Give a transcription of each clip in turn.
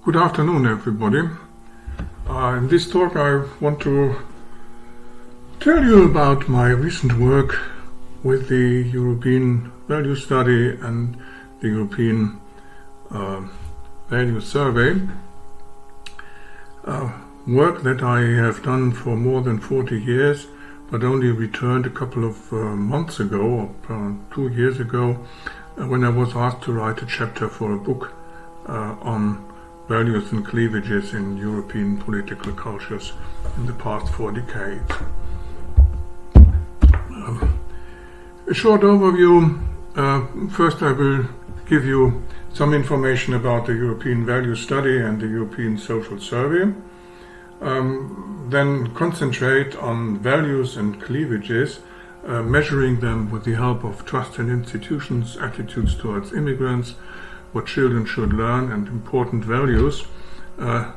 Good afternoon, everybody. In this talk I want to tell you about my recent work with the European Value Study and the European Value Survey. Work that I have done for more than 40 years, but only returned a couple of months ago, or 2 years ago, when I was asked to write a chapter for a book on values and cleavages in European political cultures in the past 4 decades. A short overview. First I will give you some information about the European Value Study and the European Social Survey. Then concentrate on values and cleavages, measuring them with the help of trust in institutions, attitudes towards immigrants, what children should learn, and important values.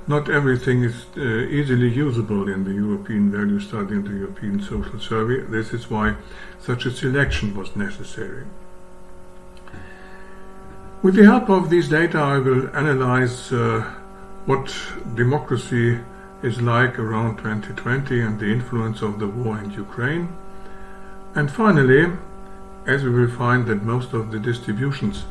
Not everything is easily usable in the European Value Study and the European Social Survey. This is why such a selection was necessary. With the help of these data, I will analyze what democracy is like around 2020 and the influence of the war in Ukraine. And finally, as we will find that most of the distributions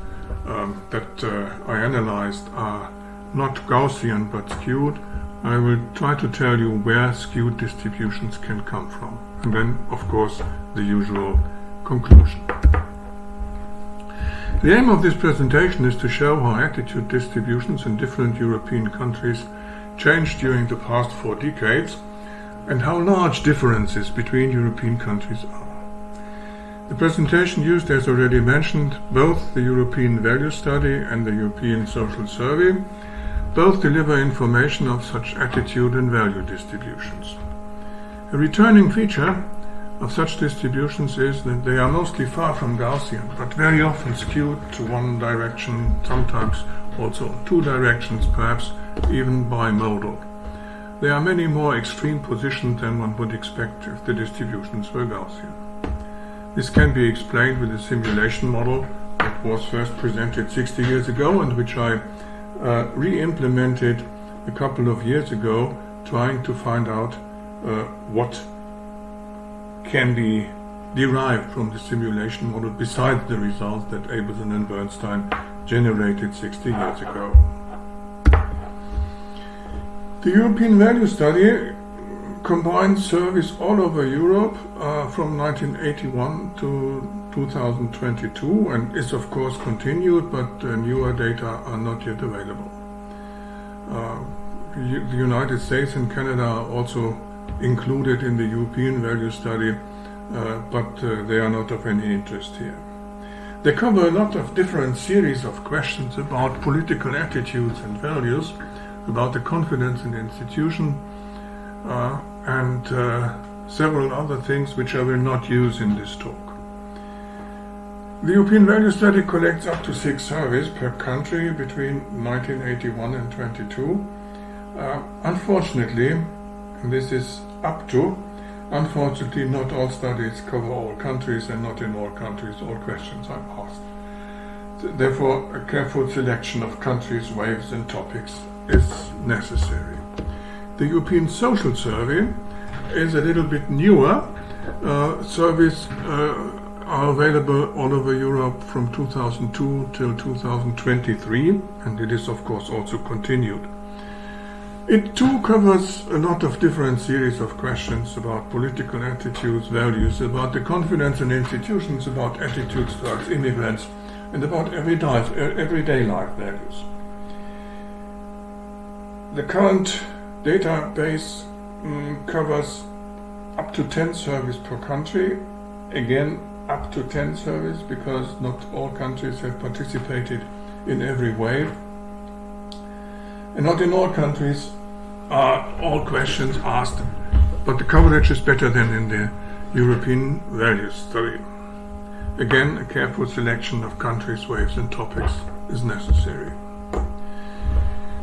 that I analyzed are not Gaussian but skewed, I will try to tell you where skewed distributions can come from. And then, of course, the usual conclusion. The aim of this presentation is to show how attitude distributions in different European countries changed during the past 4 decades and how large differences between European countries are. The presentation used, as already mentioned, both the European Value Study and the European Social Survey. Both deliver information of such attitude and value distributions. A returning feature of such distributions is that they are mostly far from Gaussian, but very often skewed to one direction, sometimes also 2 directions, perhaps even bimodal. There are many more extreme positions than one would expect if the distributions were Gaussian. This can be explained with a simulation model that was first presented 60 years ago and which I re-implemented a couple of years ago, trying to find out what can be derived from the simulation model besides the results that Abelson and Bernstein generated 60 years ago. The European Value Study combines surveys all over Europe from 1981 to 2022 and is of course continued, but newer data are not yet available. The United States and Canada are also included in the European Value Study, but they are not of any interest here. They cover a lot of different series of questions about political attitudes and values, about the confidence in the institution, and several other things which I will not use in this talk. The European Value Study collects up to 6 surveys per country between 1981 and 22. Unfortunately, and this is up to, unfortunately not all studies cover all countries, and not in all countries all questions are asked. Therefore, a careful selection of countries, waves and topics is necessary. The European Social Survey is a little bit newer. Surveys are available all over Europe from 2002 till 2023, and it is of course also continued. It too covers a lot of different series of questions about political attitudes, values, about the confidence in institutions, about attitudes towards immigrants, and about everyday life values. The current database covers up to 10 surveys per country. Again, up to 10 surveys because not all countries have participated in every wave. And not in all countries are all questions asked, but the coverage is better than in the European Value Study. Again, a careful selection of countries, waves and topics is necessary.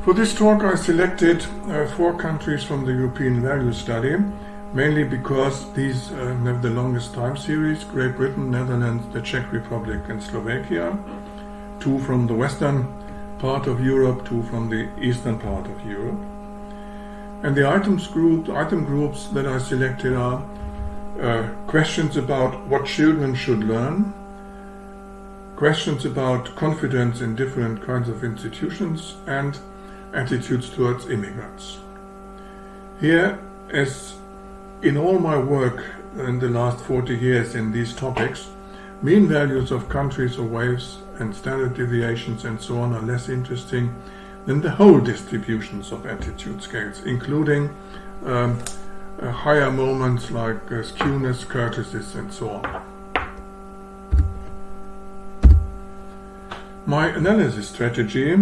For this talk I selected 4 countries from the European Value Study, mainly because these have the longest time series: Great Britain, Netherlands, the Czech Republic and Slovakia. 2 from the Western part of Europe, 2 from the eastern part of Europe. And the item groups that I selected are questions about what children should learn, questions about confidence in different kinds of institutions, and attitudes towards immigrants. Here, as in all my work in the last 40 years in these topics, mean values of countries or waves and standard deviations and so on are less interesting than the whole distributions of attitude scales, including higher moments like skewness, courtesies, and so on. My analysis strategy,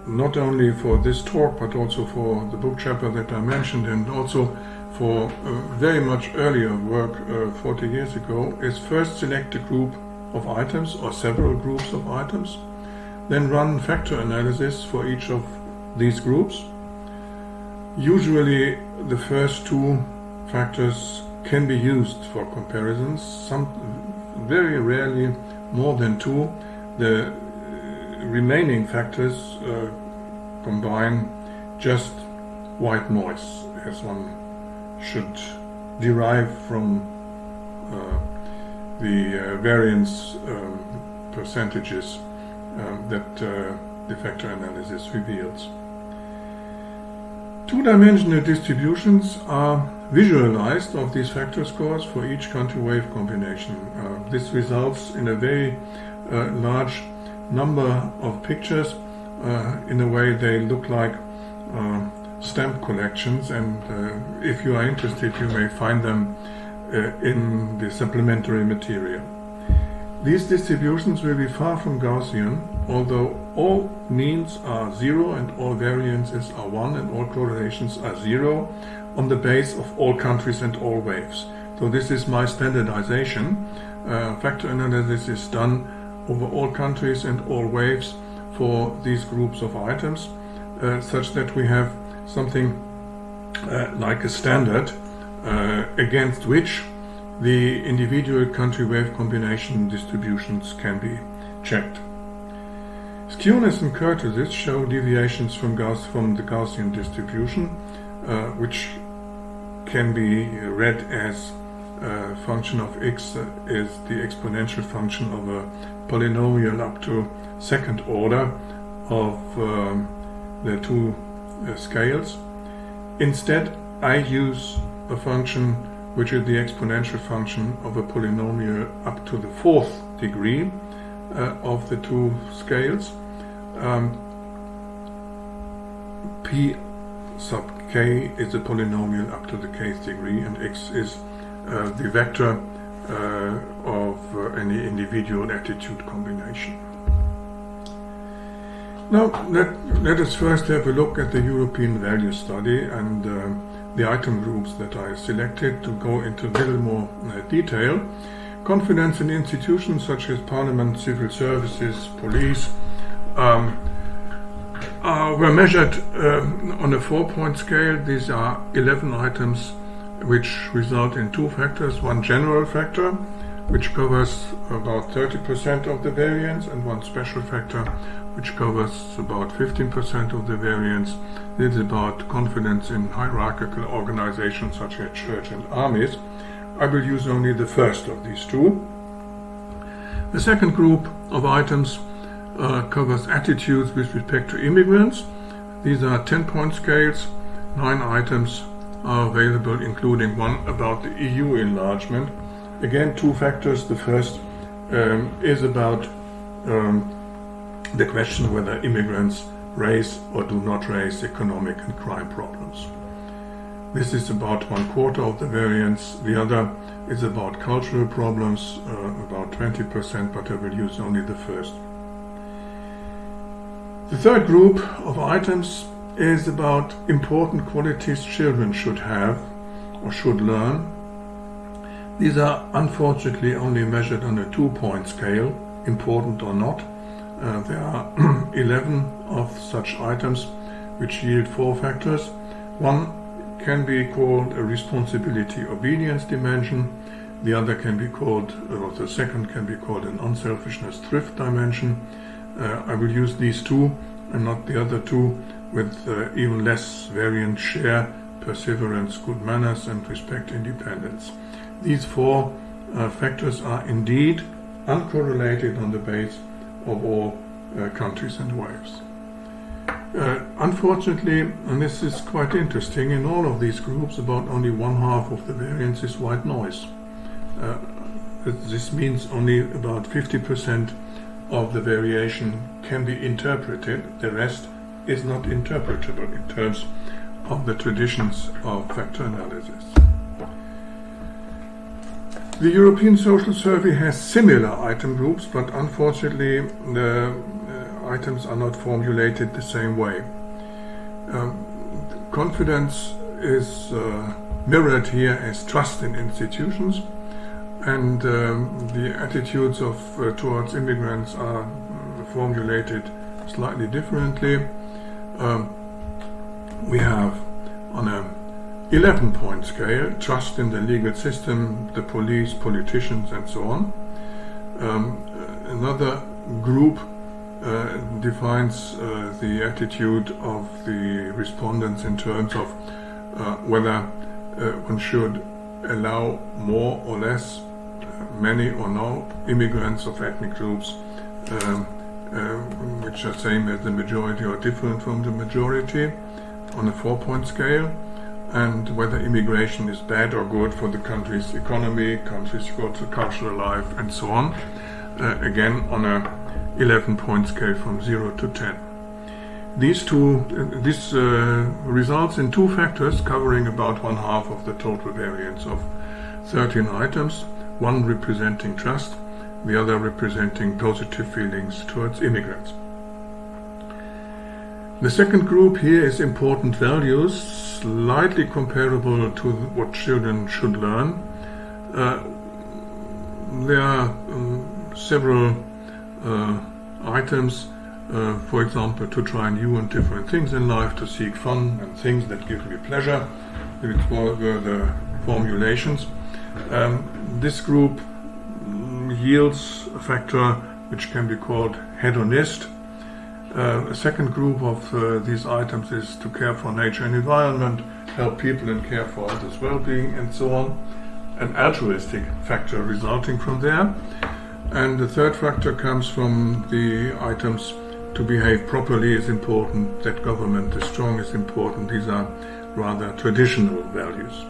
not only for this talk but also for the book chapter that I mentioned, and also for very much earlier work 40 years ago, is first select a group of items or several groups of items, then run factor analysis for each of these groups. Usually the first 2 factors can be used for comparisons, very rarely more than 2. The remaining factors combine just white noise, as one should derive from the variance percentages that the factor analysis reveals. 2-dimensional distributions are visualized of these factor scores for each country wave combination. This results in a very large number of pictures. In a way they look like stamp collections, and if you are interested you may find them in the supplementary material. These distributions will be far from Gaussian, although all means are 0 and all variances are 1 and all correlations are 0 on the base of all countries and all waves. So this is my standardization. Factor analysis is done over all countries and all waves for these groups of items, such that we have something like a standard against which the individual country wave combination distributions can be checked. Skewness and courtesies show deviations from the Gaussian distribution, which can be read as a function of x is the exponential function of a polynomial up to second order of the 2 scales. Instead, I use a function which is the exponential function of a polynomial up to the 4th degree of the 2 scales. P sub k is a polynomial up to the kth degree, and x is the vector of any individual attitude combination. Now let us first have a look at the European value study and the item groups that I selected to go into a little more detail. Confidence in institutions such as parliament, civil services, police were measured on a 4-point scale. These are 11 items which result in 2 factors, one general factor which covers about 30% of the variance, and one special factor which covers about 15% of the variance. This is about confidence in hierarchical organizations such as church and armies. I will use only the first of these 2. The second group of items covers attitudes with respect to immigrants. These are 10-point scales. 9 items are available, including one about the EU enlargement. Again, 2 factors. The first is about the question whether immigrants raise or do not raise economic and crime problems. This is about 1/4 of the variance. The other is about cultural problems, about 20%, but I will use only the first. The third group of items is about important qualities children should have or should learn. These are unfortunately only measured on a 2-point scale, important or not. There are 11 of such items which yield 4 factors. One can be called a responsibility obedience dimension. The other can be called, or the second can be called an unselfishness thrift dimension. I will use these two and not the other two with even less variant share, perseverance, good manners, and respect independence. These four factors are indeed uncorrelated on the base of all countries and waves. Unfortunately, and this is quite interesting, in all of these groups about only 1/2 of the variance is white noise. This means only about 50% of the variation can be interpreted. The rest is not interpretable in terms of the traditions of factor analysis. The European Social Survey has similar item groups, but unfortunately the items are not formulated the same way. Confidence is mirrored here as trust in institutions, and the attitudes towards immigrants are formulated slightly differently. We have on a 11-point scale trust in the legal system, the police, politicians, and so on. Another group defines the attitude of the respondents in terms of whether one should allow more or less, many or no immigrants of ethnic groups which are same as the majority or different from the majority on a 4-point scale, and whether immigration is bad or good for the country's economy, country's cultural life, and so on, again on a 11-point scale from 0 to 10. This results in two factors covering about 1/2 of the total variance of 13 items, one representing trust, the other representing positive feelings towards immigrants. The second group here is important values, slightly comparable to what children should learn. There are several items, for example, to try new and different things in life, to seek fun and things that give me pleasure. It's were the formulations. This group yields a factor which can be called hedonist. A second group of these items is to care for nature and environment, help people and care for others' well-being, and so on. An altruistic factor resulting from there. And the third factor comes from the items to behave properly is important, that government is strong is important. These are rather traditional values.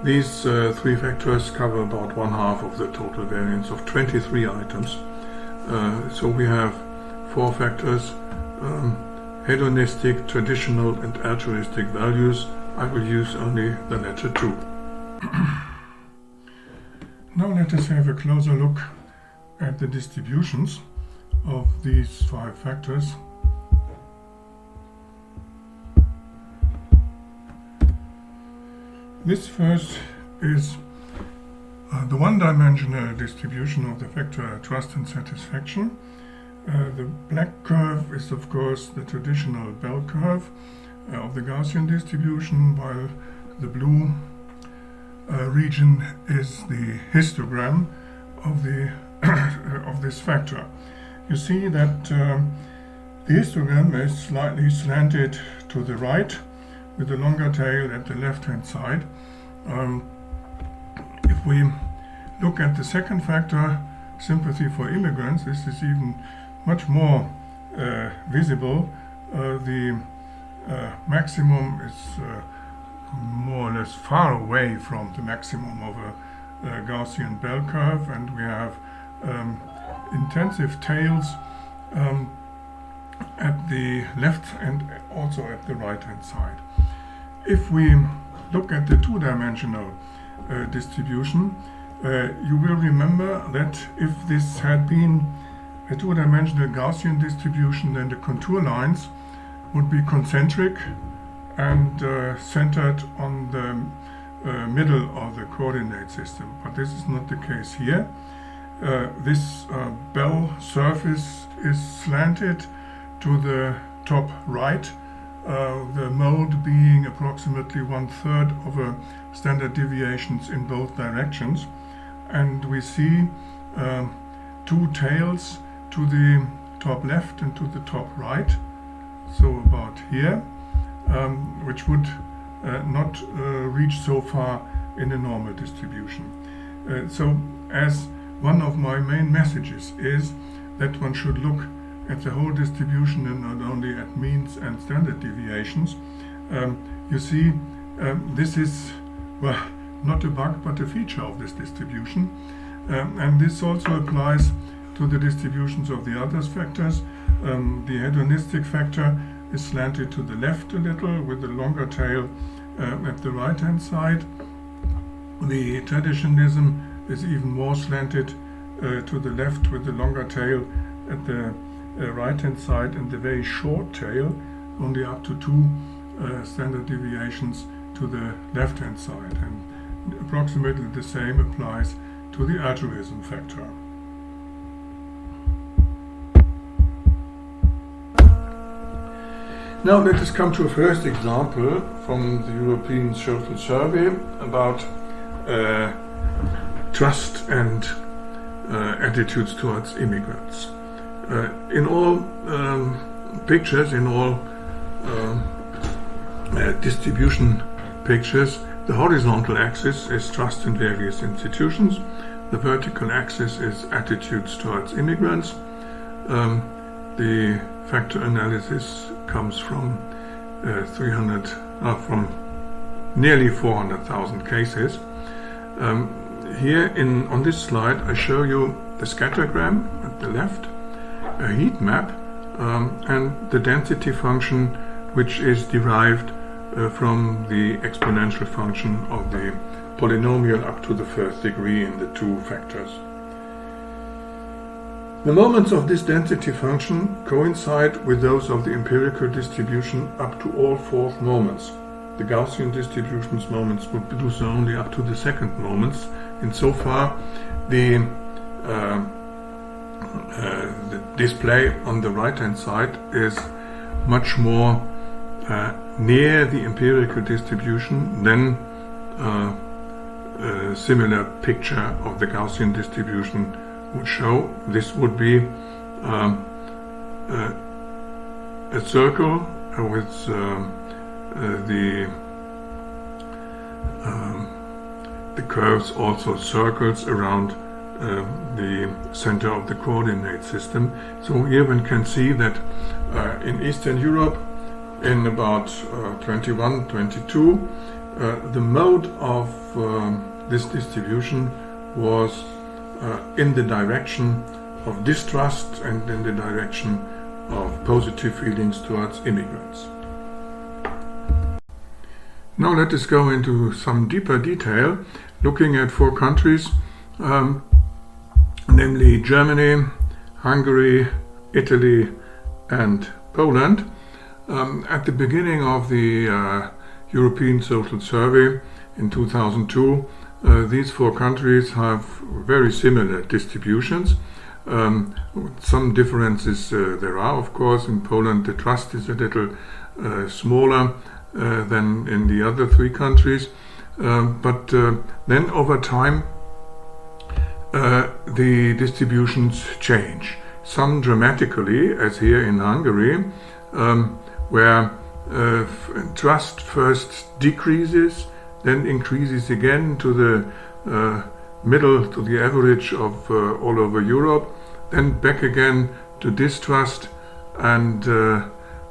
These three factors cover about 1/2 of the total variance of 23 items. So we have 4 factors, hedonistic, traditional, and altruistic values. I will use only the letter 2. Now let us have a closer look at the distributions of these 5 factors. This first is the one-dimensional distribution of the factor trust and satisfaction. The black curve is of course the traditional bell curve of the Gaussian distribution, while the blue region is the histogram of the of this factor. You see that the histogram is slightly slanted to the right with a longer tail at the left-hand side. If we look at the second factor, sympathy for immigrants, this is even much more visible. The maximum is more or less far away from the maximum of a Gaussian bell curve, and we have intensive tails at the left and also at the right hand side. If we look at the two-dimensional distribution, you will remember that if this had been a two-dimensional Gaussian distribution, then the contour lines would be concentric and centered on the middle of the coordinate system. But this is not the case here. This bell surface is slanted to the top right, the mode being approximately 1/3 of a standard deviations in both directions. And we see 2 tails to the top left and to the top right, so about here, which would not reach so far in a normal distribution. So as one of my main messages is that one should look at the whole distribution and not only at means and standard deviations. You see, this is, well, not a bug but a feature of this distribution, and this also applies to the distributions of the others factors. The hedonistic factor is slanted to the left a little with a longer tail at the right hand side. The traditionalism is even more slanted to the left with the longer tail at the right hand side and the very short tail, only up to 2 standard deviations to the left hand side, and approximately the same applies to the altruism factor. Now let us come to a first example from the European Social Survey about trust and attitudes towards immigrants. In all pictures, in all distribution pictures, the horizontal axis is trust in various institutions, the vertical axis is attitudes towards immigrants. The factor analysis comes from from nearly 400,000 cases. Here on this slide I show you the scattergram at the left, a heat map, and the density function which is derived from the exponential function of the polynomial up to the first degree in the 2 factors. The moments of this density function coincide with those of the empirical distribution up to all 4th moments. The Gaussian distribution's moments would do so only up to the 2nd moments. Insofar, the display on the right hand side is much more near the empirical distribution than a similar picture of the Gaussian distribution would show. This would be a circle with the curves also circles around the center of the coordinate system. So here one can see that in Eastern Europe in about 21, 22, the mode of this distribution was in the direction of distrust and in the direction of positive feelings towards immigrants. Now let us go into some deeper detail, looking at 4 countries, namely Germany, Hungary, Italy and Poland. At the beginning of the European Social Survey in 2002, these 4 countries have very similar distributions. Some differences there are, of course. In Poland the trust is a little smaller than in the other 3 countries, but then over time the distributions change, some dramatically, as here in Hungary, where trust first decreases, then increases again to the middle, to the average of all over Europe, then back again to distrust and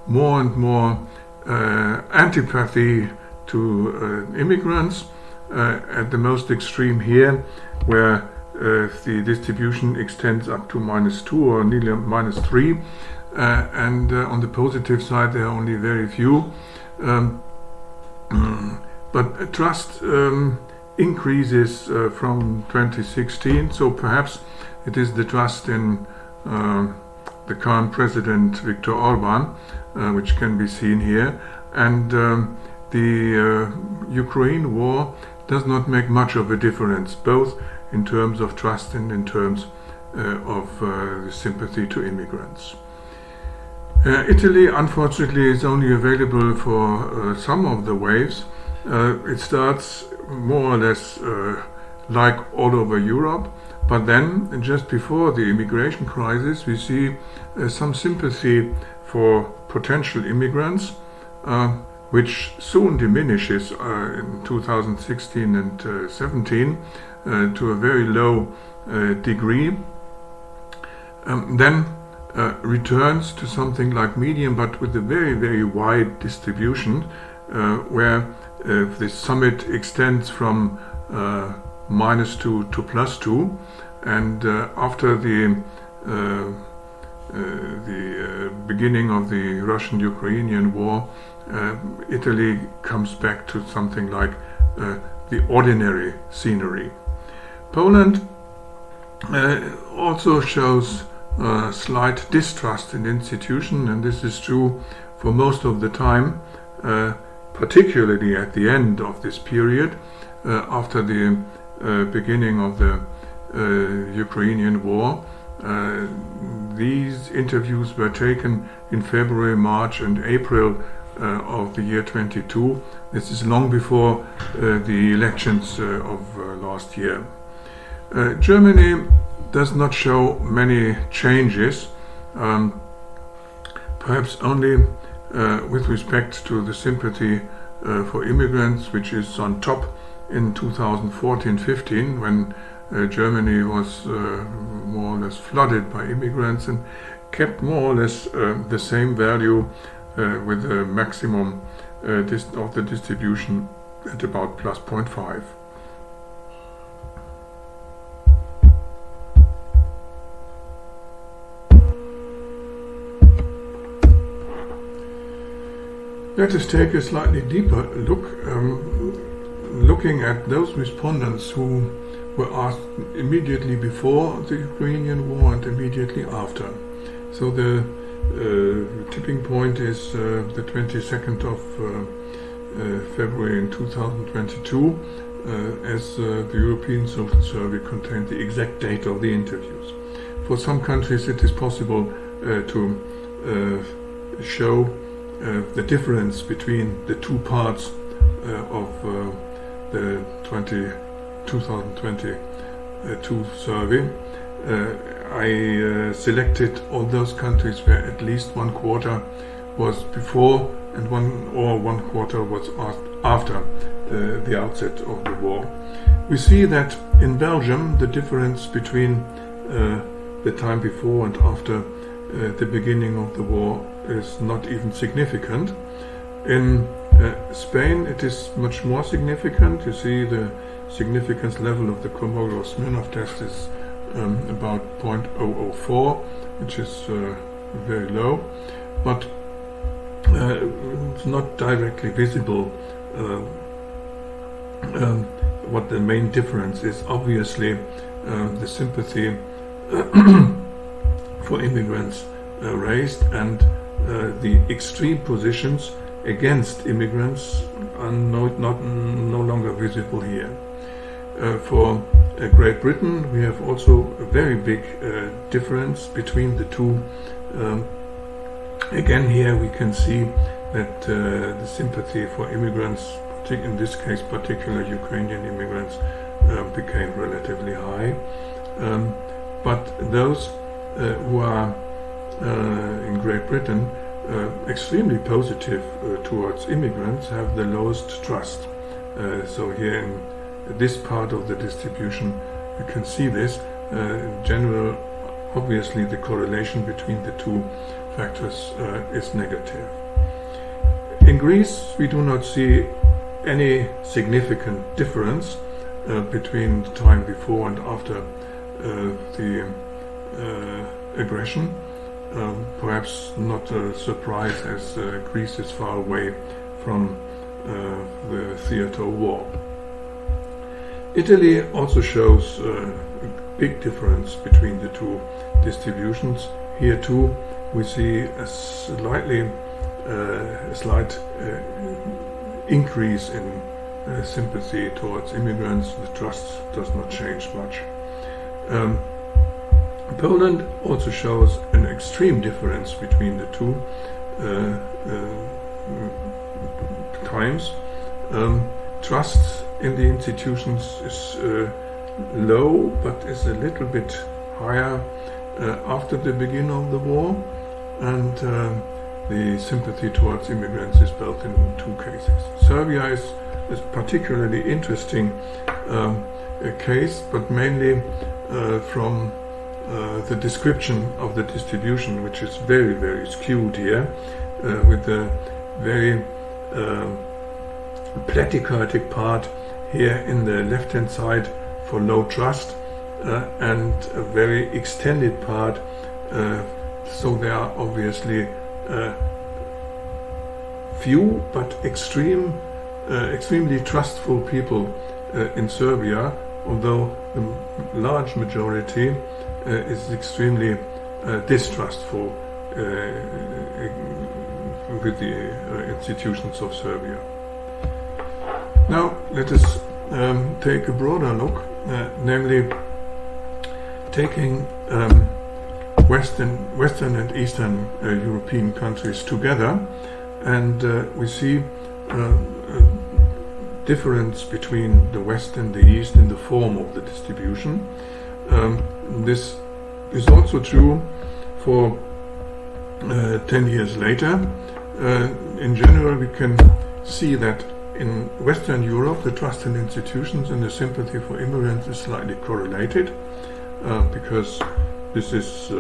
more antipathy to immigrants, at the most extreme here, where the distribution extends up to -2 or nearly -3, and on the positive side there are only very few. But trust increases from 2016, so perhaps it is the trust in the current president Viktor Orban, which can be seen here, and the Ukraine war does not make much of a difference, both in terms of trust and in terms of sympathy to immigrants. Italy, unfortunately, is only available for some of the waves. It starts more or less like all over Europe, But then, just before the immigration crisis, we see some sympathy for potential immigrants, which soon diminishes in 2016 and 17 to a very low degree, then returns to something like medium, but with a very, very wide distribution, where the summit extends from -2 to +2, and after the beginning of the Russian-Ukrainian war, Italy comes back to something like the ordinary scenery. Poland also shows slight distrust in institution, and this is true for most of the time, particularly at the end of this period, after the beginning of the Ukrainian war. These interviews were taken in February, March and April of the year 22. This is long before the elections of last year. Germany does not show many changes, perhaps only with respect to the sympathy for immigrants, which is on top in 2014-15, when Germany was more or less flooded by immigrants and kept more or less the same value with a maximum of the distribution at about +0.5. Let us take a slightly deeper look, looking at those respondents who were asked immediately before the Ukrainian war and immediately after. So the tipping point is the 22nd of February in 2022, as the European Social Survey contained the exact date of the interviews. For some countries it is possible to show the difference between the two parts of the 2022 survey. I selected all those countries where at least 1/4 was before and one quarter was after the outset of the war. We see that in Belgium the difference between the time before and after the beginning of the war is not even significant. In Spain it is much more significant. You see the significance level of the Kolmogorov-Smirnov test is about 0.004, which is very low, but it's not directly visible what the main difference is. Obviously the sympathy for immigrants raised, and the extreme positions against immigrants are no longer visible here. For Great Britain, we have also a very big difference between the two. Again, here we can see that the sympathy for immigrants, in this case particularly Ukrainian immigrants, became relatively high. But those who are in Great Britain extremely positive towards immigrants have the lowest trust. So here in this part of the distribution you can see this. In general, obviously the correlation between the two factors is negative. In Greece we do not see any significant difference between the time before and after the aggression. Perhaps not a surprise, as Greece is far away from the theater of war. Italy also shows a big difference between the two distributions. Here too we see a slight increase in sympathy towards immigrants. The trust does not change much. Poland also shows an extreme difference between the two times. Trust in the institutions is low, but is a little bit higher after the beginning of the war, and the sympathy towards immigrants is built in two cases. Serbia is particularly interesting case, but mainly from the description of the distribution, which is very, very skewed here, with a very platycardic part here in the left-hand side for low trust, and a very extended part, so there are obviously few but extremely trustful people in Serbia, although the large majority is extremely distrustful with the institutions of Serbia. Now let us take a broader look, namely taking Western and Eastern European countries together, and we see a difference between the West and the East in the form of the distribution. This is also true for 10 years later. In general, we can see that in Western Europe, the trust in institutions and the sympathy for immigrants is slightly correlated, because this is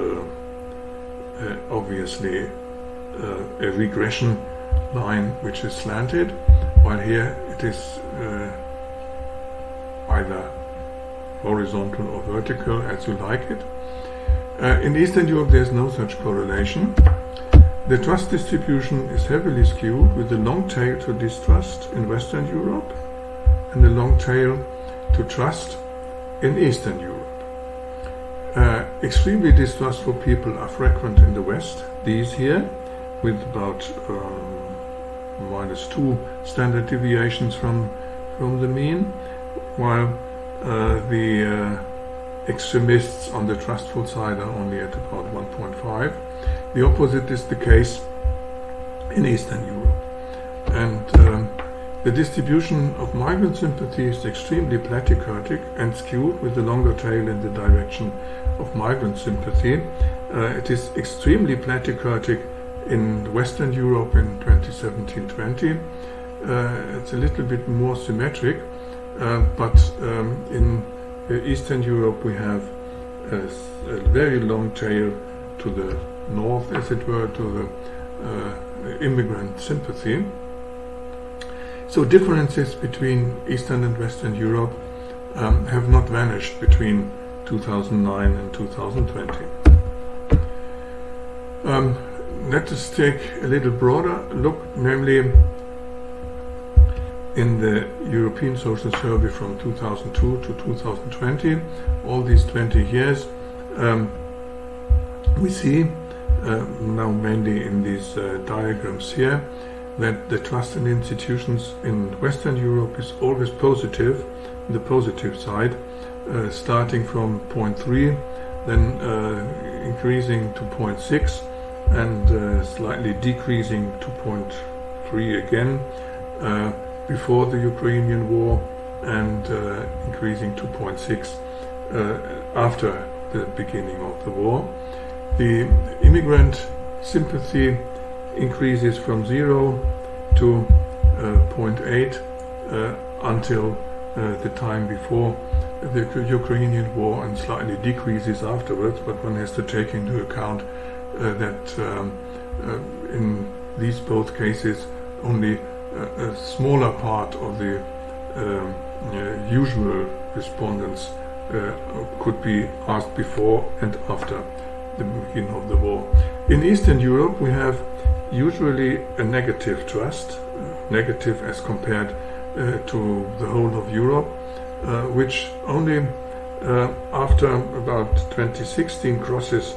obviously a regression line which is slanted, while here it is either horizontal or vertical, as you like it. In Eastern Europe there is no such correlation. The trust distribution is heavily skewed, with a long tail to distrust in Western Europe and a long tail to trust in Eastern Europe. Extremely distrustful people are frequent in the West, these here, with about -2 standard deviations from the mean, while the extremists on the trustful side are only at about 1.5. The opposite is the case in Eastern Europe. And the distribution of migrant sympathy is extremely platycardic and skewed, with a longer tail in the direction of migrant sympathy. It is extremely platycardic in Western Europe in 2017-20. It's a little bit more symmetric, but in Eastern Europe we have a very long tail to the north, as it were, to the immigrant sympathy. So differences between Eastern and Western Europe have not vanished between 2009 and 2020. Let us take a little broader look, namely in the European Social Survey from 2002 to 2020, all these 20 years. We see now mainly in these diagrams here that the trust in institutions in Western Europe is always positive, the positive side, starting from 0.3, then increasing to 0.6, and slightly decreasing to 0.3 again before the Ukrainian war, and increasing to 0.6 after the beginning of the war. The immigrant sympathy increases from 0 to 0.8 until the time before the Ukrainian war, and slightly decreases afterwards, but one has to take into account that in these both cases only a smaller part of the usual respondents could be asked before and after the beginning of the war. In Eastern Europe we have usually a negative trust, negative as compared to the whole of Europe, which only after about 2016 crosses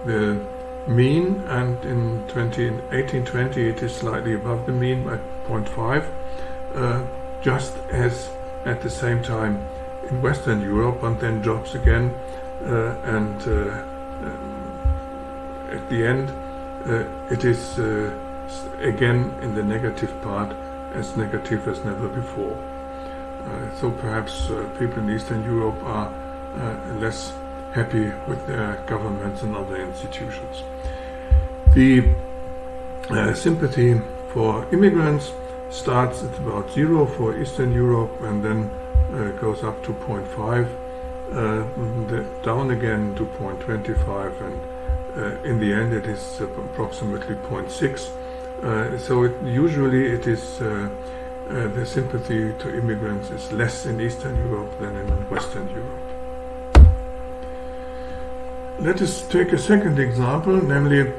the mean, and in 2018-20 it is slightly above the mean by 0.5, just as at the same time in Western Europe, and then drops again, and at the end it is again in the negative part, as negative as never before. So perhaps people in Eastern Europe are less happy with their governments and other institutions. The sympathy for immigrants starts at about 0 for Eastern Europe and then goes up to 0.5, down again to 0.25, and in the end it is approximately 0.6. So usually it is the sympathy to immigrants is less in Eastern Europe than in Western Europe. Let us take a second example, namely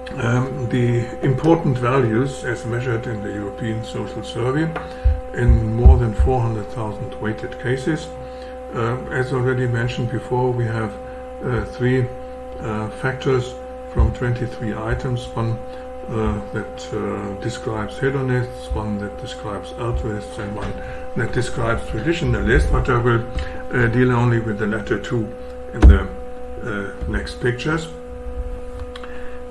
the important values as measured in the European Social Survey in more than 400,000 weighted cases. As already mentioned before, we have 3 factors from 23 items, one that describes hedonists, one that describes altruists, and one that describes traditionalists, but I will deal only with the latter 2 in the next pictures.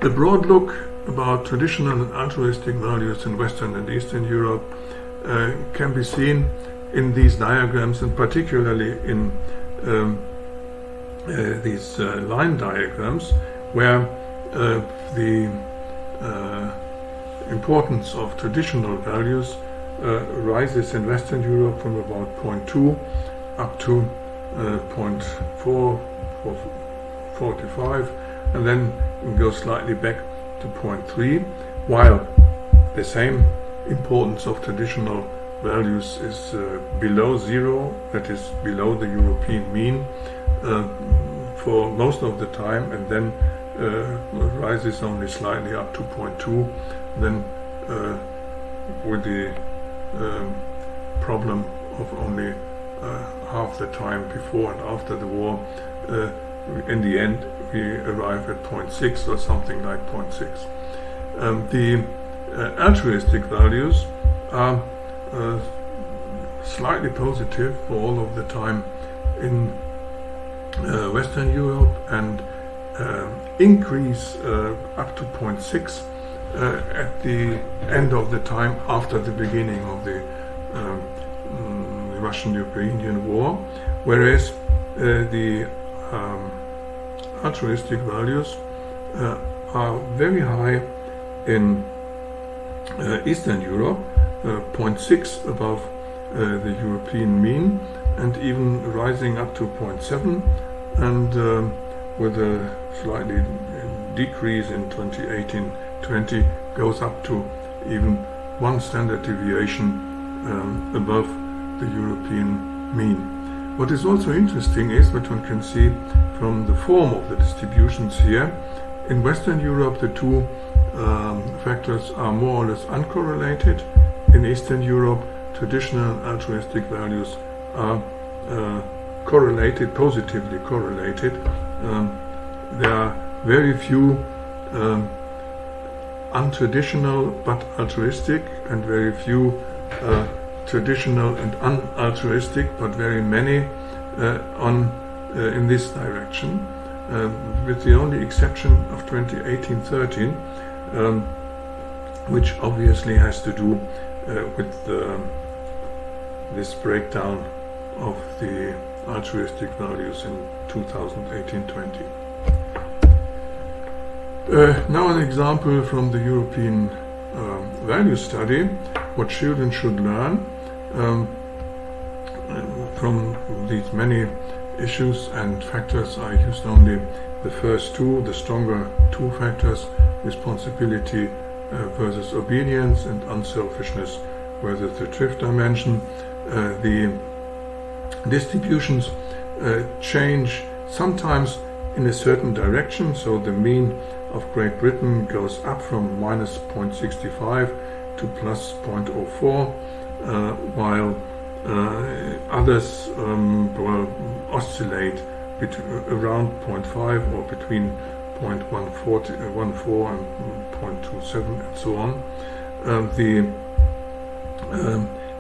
The broad look about traditional and altruistic values in Western and Eastern Europe can be seen in these diagrams, and particularly in these line diagrams, where the importance of traditional values rises in Western Europe from about 0.2 up to 0.4, 45, and then goes slightly back to 0.3, while the same importance of traditional values is below 0, that is below the European mean for most of the time, and then rises only slightly up to 0.2, then with the problem of only half the time before and after the war, in the end we arrive at 0.6 or something like 0.6. The altruistic values are slightly positive for all of the time in Western Europe, and increase up to 0.6 at the end of the time after the beginning of the Russian-Ukrainian war, whereas the altruistic values are very high in Eastern Europe, 0.6 above the European mean, and even rising up to 0.7, and with a slightly decrease in 2018-20 goes up to even 1 standard deviation above the European mean. What is also interesting is that one can see from the form of the distributions here, in Western Europe the 2 factors are more or less uncorrelated. In Eastern Europe, traditional altruistic values are correlated, positively correlated. There are very few untraditional but altruistic, and very few traditional and unaltruistic, but very many in this direction, with the only exception of 2018-13, which obviously has to do with this breakdown of the altruistic values in 2018-20. Now an example from the European value study, what children should learn from these many issues and factors. I used only the first 2, the stronger 2 factors, responsibility versus obedience, and unselfishness versus the thrift dimension. The distributions change sometimes in a certain direction, so the mean of Great Britain goes up from minus 0.65 to plus 0.04, while others oscillate around 0.5 or between 0.14 and 0.27 and so on. The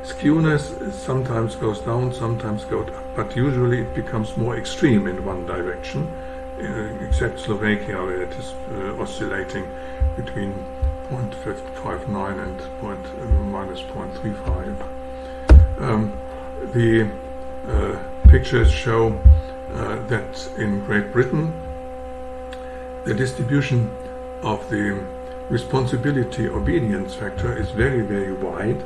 skewness sometimes goes down, sometimes goes up, but usually it becomes more extreme in one direction, except Slovakia, where it is oscillating between 0.59 and minus 0.35. the pictures show that in Great Britain the distribution of the responsibility obedience factor is very, very wide,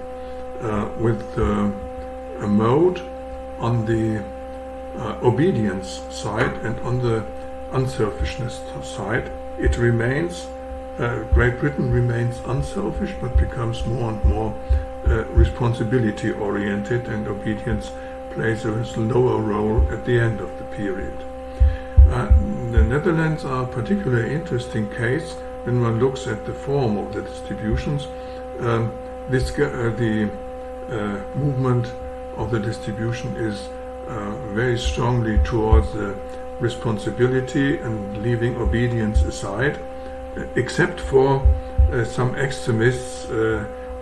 with a mode on the obedience side and on the unselfishness side. It remains, Great Britain remains unselfish but becomes more and more responsibility oriented, and obedience plays a lower role at the end of the period. The Netherlands are a particularly interesting case when one looks at the form of the distributions. The movement of the distribution is very strongly towards the responsibility and leaving obedience aside, except for some extremists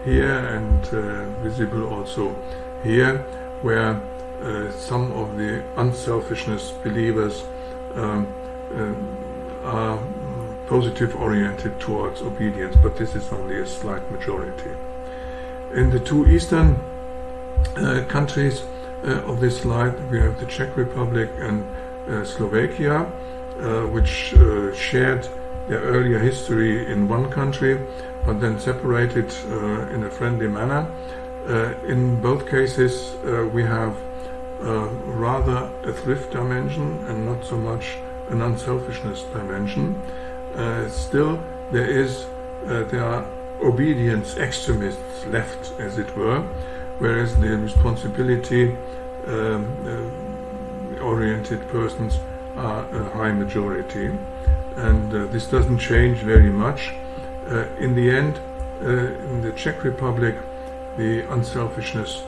here and visible also here, where some of the unselfishness believers are positive oriented towards obedience, but this is only a slight majority. In the two eastern countries of this slide, we have the Czech Republic and Slovakia, which shared their earlier history in one country but then separated in a friendly manner. In both cases we have rather a thrift dimension and not so much an unselfishness dimension. Still there are obedience extremists left, as it were, whereas the responsibility oriented persons are a high majority, and this doesn't change very much. In the end, in the Czech Republic, the unselfishness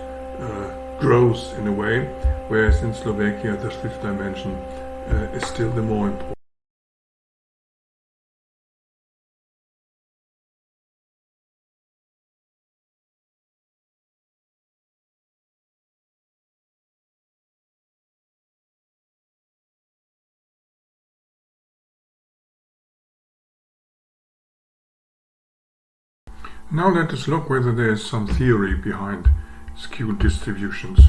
grows in a way, whereas in Slovakia the thrift dimension is still the more important. Now let us look whether there is some theory behind skewed distributions.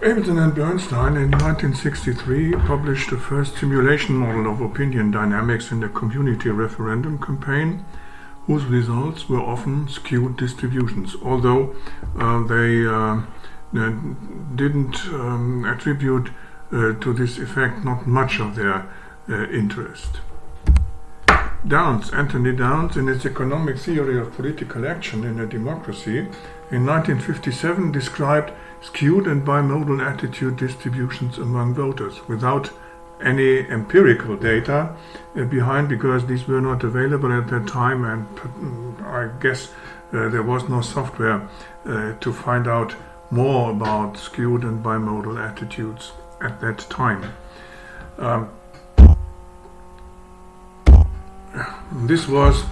Abelson and Bernstein in 1963 published the first simulation model of opinion dynamics in a community referendum campaign, whose results were often skewed distributions, although they didn't attribute to this effect not much of their interest. Anthony Downs, in his Economic Theory of Political Action in a Democracy, in 1957 described skewed and bimodal attitude distributions among voters, without any empirical data behind, because these were not available at that time, and I guess there was no software to find out more about skewed and bimodal attitudes at that time. This was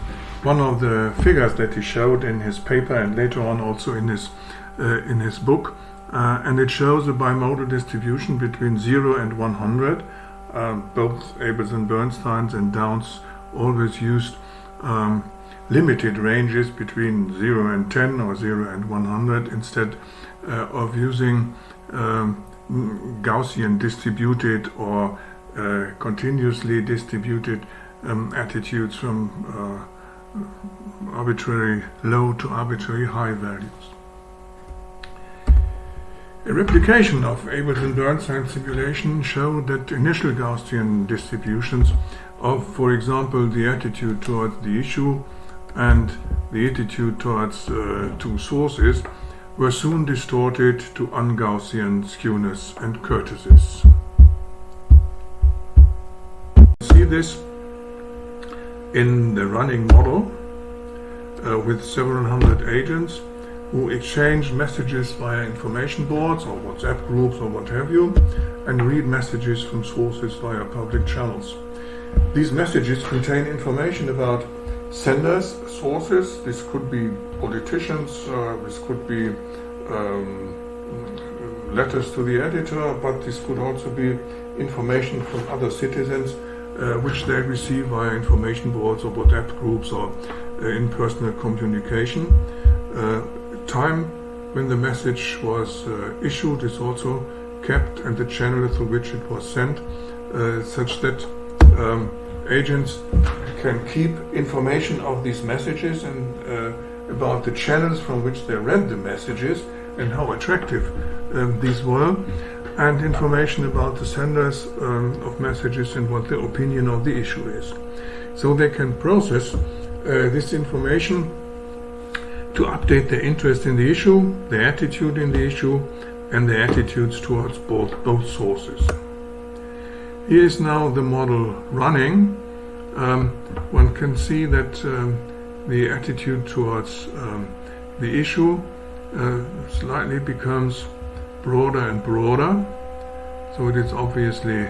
one of the figures that he showed in his paper and later on also in his book, and it shows a bimodal distribution between 0 and 100. Both Abelson, Bernstein and Downs always used limited ranges between 0 and 10 or 0 and 100 instead of using Gaussian distributed or continuously distributed attitudes from arbitrary low to arbitrary high values. A replication of Abelson-Bernstein simulation showed that initial Gaussian distributions of, for example, the attitude towards the issue and the attitude towards two sources were soon distorted to un-Gaussian skewness and kurtosis. See this in the running model with several hundred agents who exchange messages via information boards or WhatsApp groups or what have you, and read messages from sources via public channels. These messages contain information about senders, sources. This could be politicians, this could be letters to the editor, but this could also be information from other citizens which they receive via information boards or WhatsApp groups or in personal communication. Time when the message was issued is also kept, and the channel through which it was sent, such that agents can keep information of these messages and about the channels from which they read the messages and how attractive these were, and information about the senders of messages and what their opinion of the issue is. So they can process this information to update their interest in the issue, their attitude in the issue, and their attitudes towards both sources. Here is now the model running. One can see that the attitude towards the issue slightly becomes broader and broader. So it is obviously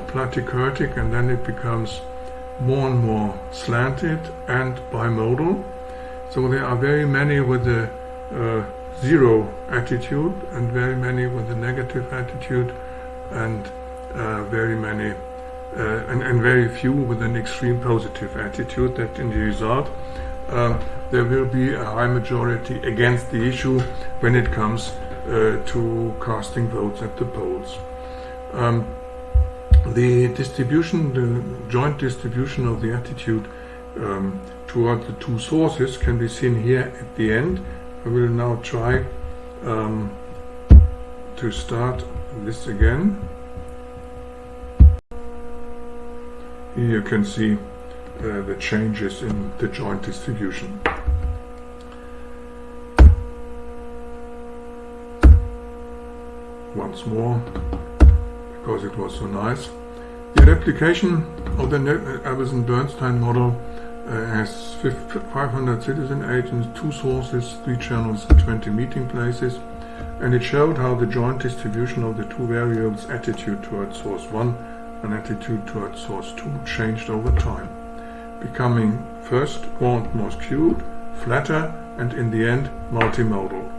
platykurtic, and then it becomes more and more slanted and bimodal. So there are very many with a zero attitude, and very many with a negative attitude, and very many and very few with an extreme positive attitude. That in the result there will be a high majority against the issue when it comes to casting votes at the polls. The distribution, the joint distribution of the attitude toward the two sources can be seen here at the end. I will now try to start this again. Here you can see the changes in the joint distribution. Once more, because it was so nice. The replication of the Abelson-Bernstein model has 500 citizen agents, 2 sources, 3 channels, and 20 meeting places, and it showed how the joint distribution of the 2 variables, attitude towards source 1 and attitude towards source 2, changed over time, becoming first more and more skewed, flatter, and in the end multimodal.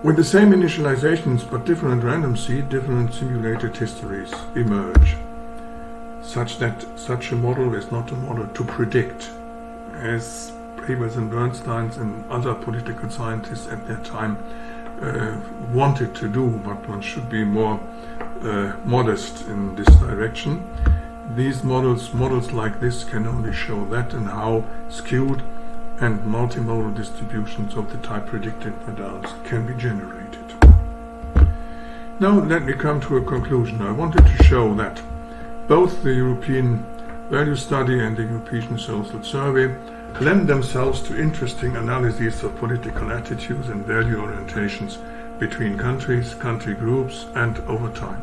With the same initializations but different random seed, different simulated histories emerge, such that such a model is not a model to predict, as Abelson, Bernstein and other political scientists at their time wanted to do, but one should be more modest in this direction. These models like this can only show that and how skewed and multimodal distributions of the type predicted by Downs can be generated. Now let me come to a conclusion. I wanted to show that both the European Value Study and the European Social Survey lend themselves to interesting analyses of political attitudes and value orientations between countries, country groups, and over time.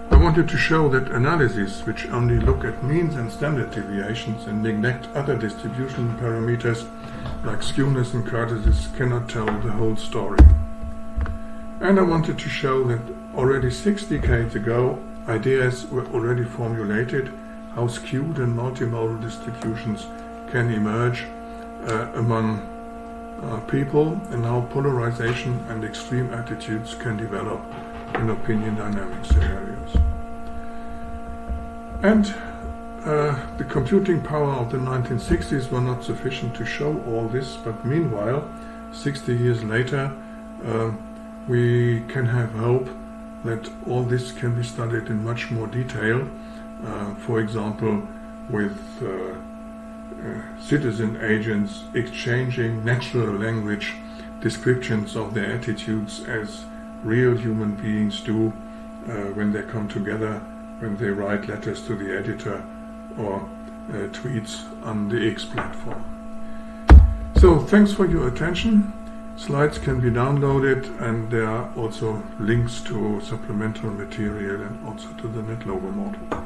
I wanted to show that analyses which only look at means and standard deviations and neglect other distribution parameters like skewness and curvages cannot tell the whole story. And I wanted to show that already 6 decades ago, ideas were already formulated how skewed and multimodal distributions can emerge among people, and how polarization and extreme attitudes can develop in opinion dynamic scenarios. And the computing power of the 1960s were not sufficient to show all this, but meanwhile, 60 years later, we can have hope that all this can be studied in much more detail, for example, with citizen agents exchanging natural language descriptions of their attitudes as real human beings do when they come together, when they write letters to the editor or tweets on the X platform. So thanks for your attention. Slides can be downloaded, and there are also links to supplemental material and also to the NetLogo model.